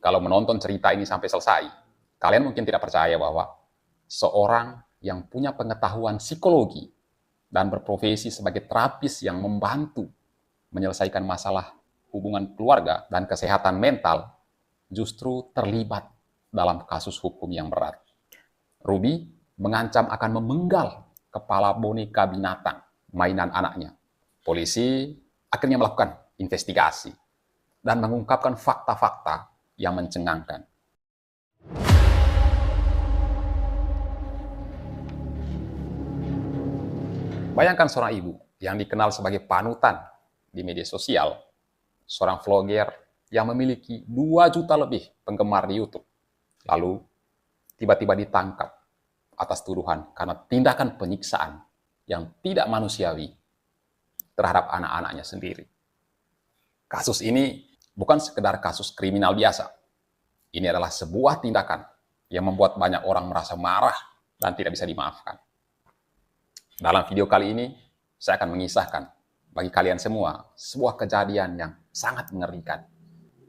Kalau menonton cerita ini sampai selesai, kalian mungkin tidak percaya bahwa seorang yang punya pengetahuan psikologi dan berprofesi sebagai terapis yang membantu menyelesaikan masalah hubungan keluarga dan kesehatan mental justru terlibat dalam kasus hukum yang berat. Ruby mengancam akan memenggal kepala boneka binatang mainan anaknya. Polisi akhirnya melakukan investigasi dan mengungkapkan fakta-fakta yang mencengangkan. Bayangkan seorang ibu yang dikenal sebagai panutan di media sosial, seorang vlogger yang memiliki 2 juta lebih penggemar di YouTube, lalu tiba-tiba ditangkap atas tuduhan karena tindakan penyiksaan yang tidak manusiawi terhadap anak-anaknya sendiri. Kasus ini bukan sekedar kasus kriminal biasa. Ini adalah sebuah tindakan yang membuat banyak orang merasa marah dan tidak bisa dimaafkan. Dalam video kali ini, saya akan mengisahkan bagi kalian semua sebuah kejadian yang sangat mengerikan,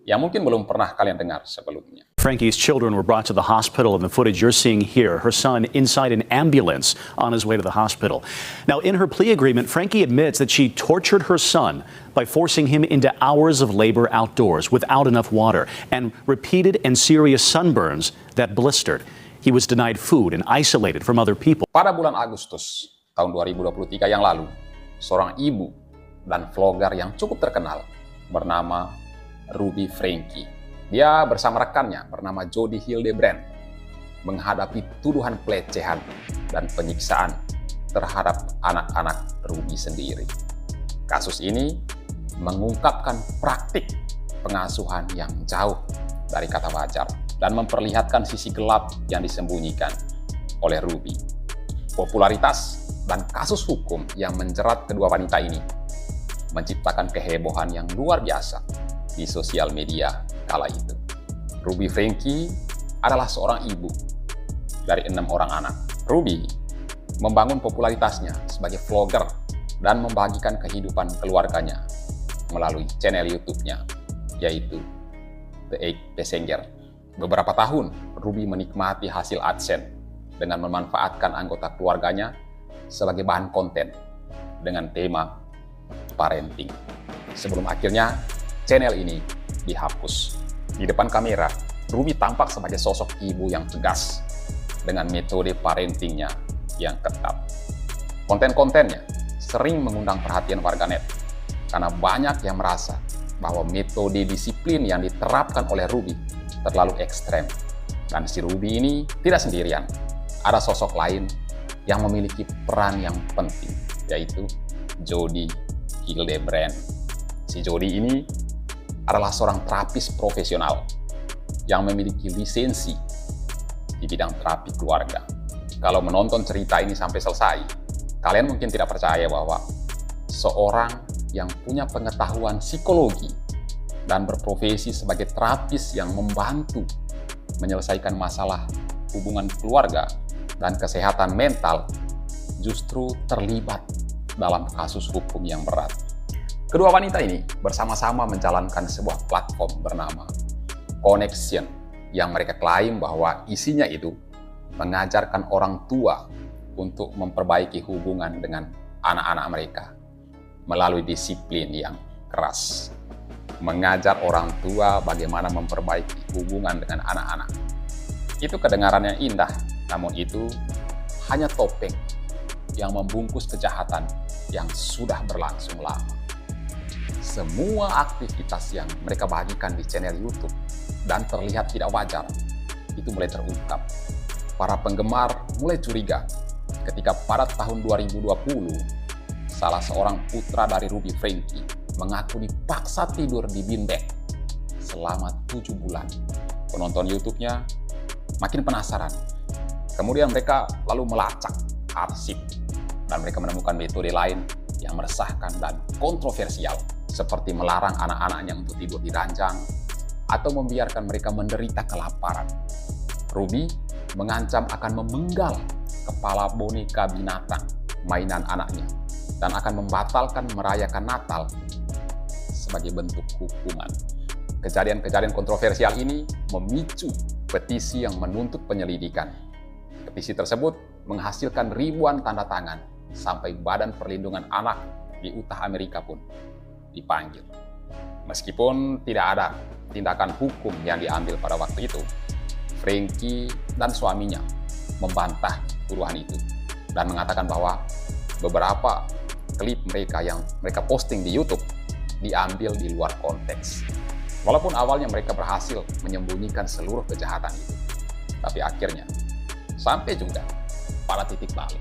yang mungkin belum pernah kalian dengar sebelumnya. Frankie's children were brought to the hospital in the footage you're seeing here. Her son inside an ambulance on his way to the hospital. Now, in her plea agreement, Frankie admits that she tortured her son by forcing him into hours of labor outdoors without enough water and repeated and serious sunburns that blistered. He was denied food and isolated from other people. Pada bulan Agustus tahun 2023 yang lalu, seorang ibu dan vlogger yang cukup terkenal bernama Ruby Frankie, dia bersama rekannya bernama Jody Hildebrand menghadapi tuduhan pelecehan dan penyiksaan terhadap anak-anak Ruby sendiri. Kasus ini mengungkapkan praktik pengasuhan yang jauh dari kata wajar dan memperlihatkan sisi gelap yang disembunyikan oleh Ruby. Popularitas dan kasus hukum yang menjerat kedua wanita ini menciptakan kehebohan yang luar biasa di sosial media kala itu. Ruby Frankie adalah seorang ibu dari 6 orang anak. Ruby membangun popularitasnya sebagai vlogger dan membagikan kehidupan keluarganya melalui channel YouTube-nya, yaitu The Eight Passenger. Beberapa tahun, Ruby menikmati hasil AdSense dengan memanfaatkan anggota keluarganya sebagai bahan konten dengan tema parenting. Sebelum akhirnya channel ini dihapus. Di depan kamera, Ruby tampak sebagai sosok ibu yang tegas dengan metode parentingnya yang ketat. Konten-kontennya sering mengundang perhatian warganet karena banyak yang merasa bahwa metode disiplin yang diterapkan oleh Ruby terlalu ekstrem. Dan si Ruby ini tidak sendirian. Ada sosok lain yang memiliki peran yang penting, yaitu Jody Hildebrand. Si Jody ini adalah seorang terapis profesional yang memiliki lisensi di bidang terapi keluarga. Kalau menonton cerita ini sampai selesai, kalian mungkin tidak percaya bahwa seorang yang punya pengetahuan psikologi dan berprofesi sebagai terapis yang membantu menyelesaikan masalah hubungan keluarga dan kesehatan mental justru terlibat dalam kasus hukum yang berat. Kedua wanita ini bersama-sama menjalankan sebuah platform bernama Connection yang mereka klaim bahwa isinya itu mengajarkan orang tua untuk memperbaiki hubungan dengan anak-anak mereka melalui disiplin yang keras. Mengajar orang tua bagaimana memperbaiki hubungan dengan anak-anak. Itu kedengarannya indah, namun itu hanya topeng yang membungkus kejahatan yang sudah berlangsung lama. Semua aktivitas yang mereka bagikan di channel YouTube dan terlihat tidak wajar, itu mulai terungkap. Para penggemar mulai curiga ketika pada tahun 2020, salah seorang putra dari Ruby Frankie mengaku dipaksa tidur di beanbag selama 7 bulan. Penonton YouTube-nya makin penasaran. Kemudian mereka lalu melacak arsip dan mereka menemukan metode lain yang meresahkan dan kontroversial, seperti melarang anak-anaknya untuk tidur di ranjang atau membiarkan mereka menderita kelaparan. Ruby mengancam akan memenggal kepala boneka binatang mainan anaknya dan akan membatalkan merayakan Natal sebagai bentuk hukuman. Kejadian-kejadian kontroversial ini memicu petisi yang menuntut penyelidikan. Petisi tersebut menghasilkan ribuan tanda tangan sampai Badan Perlindungan Anak di Utah, Amerika pun dipanggil. Meskipun tidak ada tindakan hukum yang diambil pada waktu itu, Frankie dan suaminya membantah tuduhan itu dan mengatakan bahwa beberapa klip mereka yang mereka posting di YouTube diambil di luar konteks. Walaupun awalnya mereka berhasil menyembunyikan seluruh kejahatan itu, tapi akhirnya sampai juga pada titik balik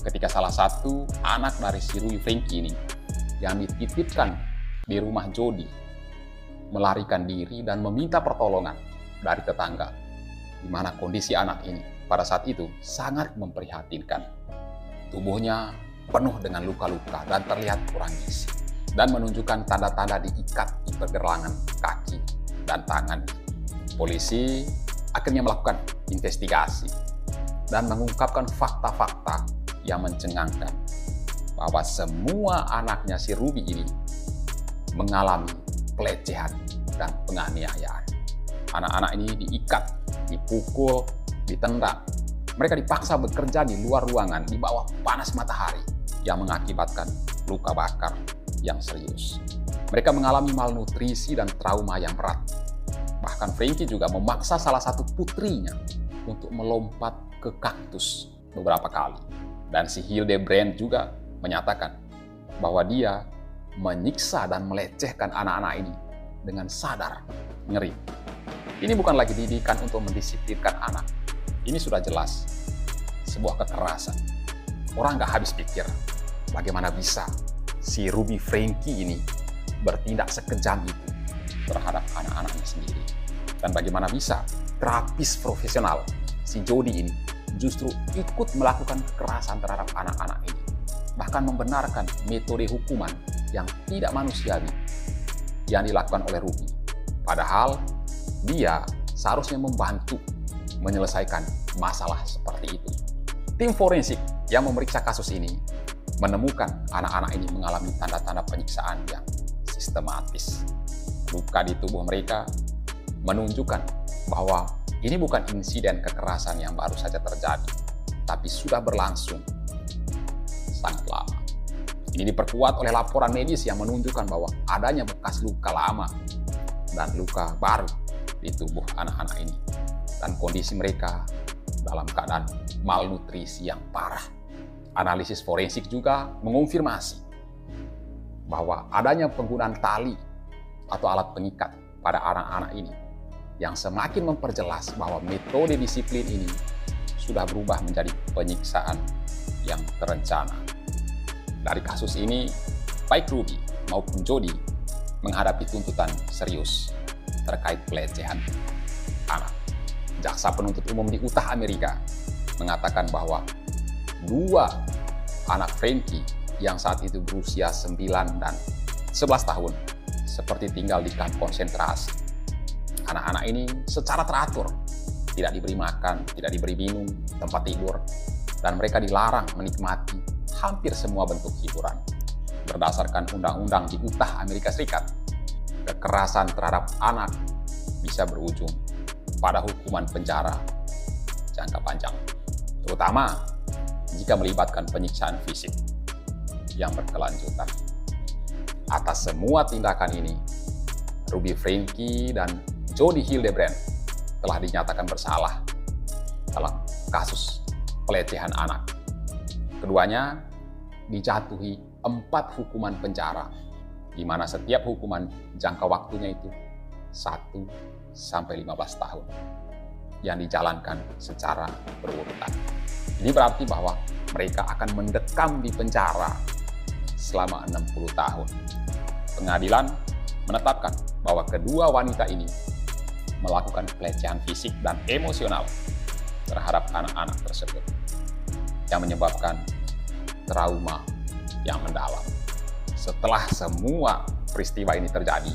ketika salah satu anak dari si Ruby Frankie ini yang dititipkan di rumah Jody melarikan diri dan meminta pertolongan dari tetangga, di mana kondisi anak ini pada saat itu sangat memprihatinkan. Tubuhnya penuh dengan luka-luka dan terlihat kurang gizi, dan menunjukkan tanda-tanda diikat di pergelangan kaki dan tangan. Polisi akhirnya melakukan investigasi dan mengungkapkan fakta-fakta yang mencengangkan bahwa semua anaknya si Ruby ini mengalami pelecehan dan penganiayaan. Anak-anak ini diikat, dipukul, ditendang. Mereka dipaksa bekerja di luar ruangan di bawah panas matahari yang mengakibatkan luka bakar yang serius. Mereka mengalami malnutrisi dan trauma yang berat. Bahkan Frankie juga memaksa salah satu putrinya untuk melompat ke kaktus beberapa kali. Dan si Hildebrand juga menyatakan bahwa dia menyiksa dan melecehkan anak-anak ini dengan sadar. Ngeri. Ini bukan lagi didikan untuk mendisiplinkan anak. Ini sudah jelas sebuah kekerasan. Orang nggak habis pikir bagaimana bisa si Ruby Frankie ini bertindak sekejam itu terhadap anak-anaknya sendiri. Dan bagaimana bisa terapis profesional si Jody ini justru ikut melakukan kekerasan terhadap anak-anak ini. Bahkan membenarkan metode hukuman yang tidak manusiawi yang dilakukan oleh Ruby. Padahal dia seharusnya membantu menyelesaikan masalah seperti itu. Tim forensik yang memeriksa kasus ini menemukan anak-anak ini mengalami tanda-tanda penyiksaan yang sistematis. Luka di tubuh mereka menunjukkan bahwa ini bukan insiden kekerasan yang baru saja terjadi, tapi sudah berlangsung sangat lama. Ini diperkuat oleh laporan medis yang menunjukkan bahwa adanya bekas luka lama dan luka baru di tubuh anak-anak ini. Dan kondisi mereka dalam keadaan malnutrisi yang parah. Analisis forensik juga mengonfirmasi bahwa adanya penggunaan tali atau alat pengikat pada anak-anak ini yang semakin memperjelas bahwa metode disiplin ini sudah berubah menjadi penyiksaan yang terencana. Dari kasus ini, baik Ruby maupun Jody menghadapi tuntutan serius terkait pelecehan anak. Jaksa penuntut umum di Utah, Amerika mengatakan bahwa dua anak Frankie yang saat itu berusia 9 dan 11 tahun seperti tinggal di kamp konsentrasi. Anak-anak ini secara teratur, tidak diberi makan, tidak diberi minum, tempat tidur, dan mereka dilarang menikmati hampir semua bentuk hiburan. Berdasarkan undang-undang di Utah, Amerika Serikat, kekerasan terhadap anak bisa berujung pada hukuman penjara jangka panjang, terutama jika melibatkan penyiksaan fisik yang berkelanjutan. Atas semua tindakan ini, Ruby Frankie dan Jody Hildebrand telah dinyatakan bersalah dalam kasus pelecehan anak. Keduanya dijatuhi 4 hukuman penjara, di mana setiap hukuman jangka waktunya itu 1-15 tahun yang dijalankan secara berurutan. Ini berarti bahwa mereka akan mendekam di penjara selama 60 tahun. Pengadilan menetapkan bahwa kedua wanita ini melakukan pelecehan fisik dan emosional terhadap anak-anak tersebut yang menyebabkan trauma yang mendalam. Setelah semua peristiwa ini terjadi,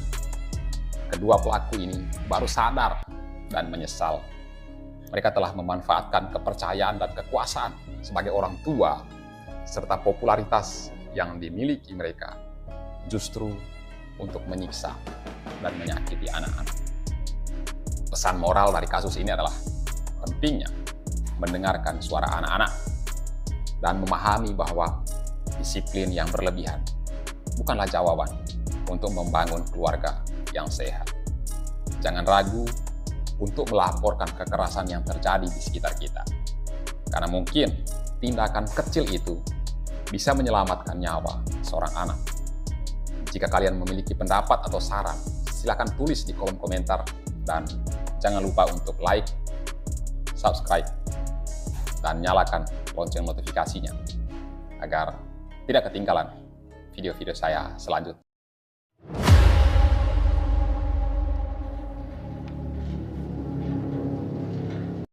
kedua pelaku ini baru sadar dan menyesal. Mereka telah memanfaatkan kepercayaan dan kekuasaan sebagai orang tua serta popularitas yang dimiliki mereka justru untuk menyiksa dan menyakiti anak-anak. Pesan moral dari kasus ini adalah pentingnya mendengarkan suara anak-anak dan memahami bahwa disiplin yang berlebihan bukanlah jawaban untuk membangun keluarga yang sehat. Jangan ragu untuk melaporkan kekerasan yang terjadi di sekitar kita, karena mungkin tindakan kecil itu bisa menyelamatkan nyawa seorang anak. Jika kalian memiliki pendapat atau saran, silakan tulis di kolom komentar dan jangan lupa untuk like, subscribe, dan nyalakan lonceng notifikasinya agar tidak ketinggalan video-video saya selanjutnya.